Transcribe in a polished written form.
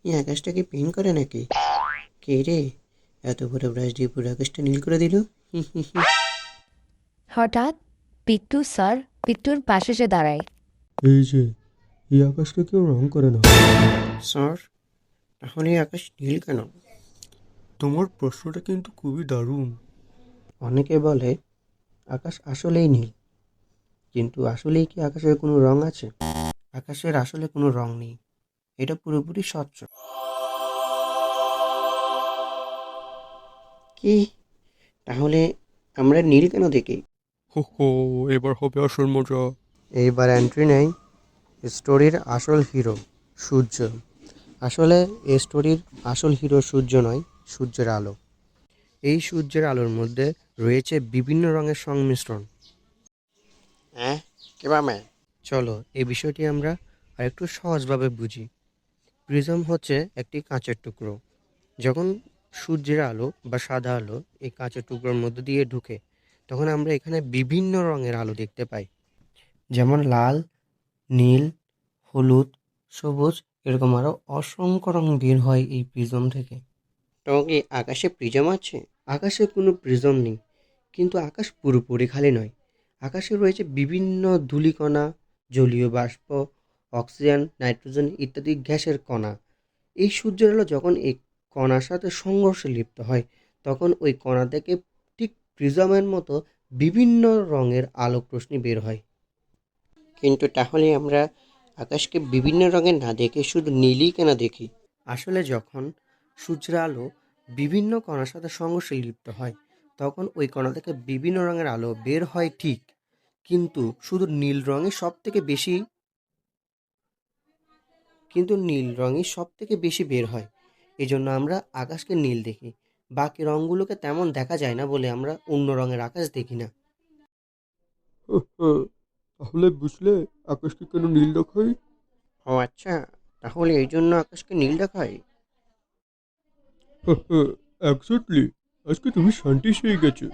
এই আকাশটাকে পেন করে নাকি? কে রে, এত বড় ব্রাশ দিয়ে পুরো আকাশটা নীল করে দিল? হি হি হি। হঠাৎ পিট্টু স্যার পিট্টুর পাশে এসে দাঁড়ায়। এই যে, এই আকাশকে কেউ রং করে না। স্যার, তাহলে এই আকাশ নীল কেন? তোমার প্রশ্নটা কিন্তু খুবই দারুণ। অনেকে বলে আকাশ আসলেই নীল, কিন্তু আসলেই কি আকাশের কোনো রং আছে? আকাশের আসলে কোনো রং নেই, এটা পুরোপুরি স্বচ্ছ। কি? তাহলে আমরা নীল কেন দেখি? হো হো, এবার হবে আসল মজা। এইবার এন্ট্রি নেই স্টোরির আসল হিরো, সূর্য। আসলে এই স্টোরির আসল হিরো সূর্য নয়, সূর্যের আলো। এই সূর্যের আলোর মধ্যে রয়েছে বিভিন্ন রঙের সংমিশ্রণ। হ্যাঁ, কিভাবে? চলো এই বিষয়টি আমরা আরেকটু সহজভাবে বুঝি। প্রিজম হচ্ছে একটি কাঁচের টুকরো। যখন সূর্যের আলো বা সাদা আলো এই কাঁচের টুকরোর মধ্যে দিয়ে ঢুকে, তখন আমরা এখানে বিভিন্ন রঙের আলো দেখতে পাই। যেমন লাল, নীল, হলুদ, সবুজ, এরকম আরও অসংখ্য রং বের হয় এই প্রিজম থেকে। তো কি আকাশে প্রিজম আছে? আকাশে কোনো প্রিজম নেই, কিন্তু আকাশ পুরোপুরি খালি নয়। আকাশে রয়েছে বিভিন্ন ধূলিকণা, জলীয় বাষ্প, অক্সিজেন, নাইট্রোজেন ইত্যাদি গ্যাসের কণা। এই সূর্যের আলো যখন এই কণার সাথে সংঘর্ষে লিপ্ত হয়, তখন ওই কণা থেকে ঠিক প্রিজমের মতো বিভিন্ন রঙের আলোক রশ্মি বের হয়। কিন্তু তাহলে আমরা আকাশকে বিভিন্ন রঙের না দেখে শুধু নীলই কেন দেখি? আসলে যখন সূর্যের আলো বিভিন্ন কণার সাথে সংঘর্ষে লিপ্ত হয়, তখন ওই কণা থেকে বিভিন্ন রঙের আলো বের হয় ঠিক, কিন্তু শুধু নীল রঙই সব থেকে বেশি কিন্তু নীল রঙই সব থেকে বেশি বের হয়। এজন্য আমরা আকাশকে নীল দেখি। বাকি রঙগুলোকে তেমন দেখা যায় না বলে আমরা অন্য রঙের আকাশ দেখি না। হো হো, তাহলে বুঝলে আকাশকে কেন নীল দেখাই? ও আচ্ছা, তাহলে এই জন্য আকাশকে নীল দেখায়। হো হো, এক্স্যাক্টলি। আজকে তুমি সায়েন্টিস্ট হয়ে গেছো।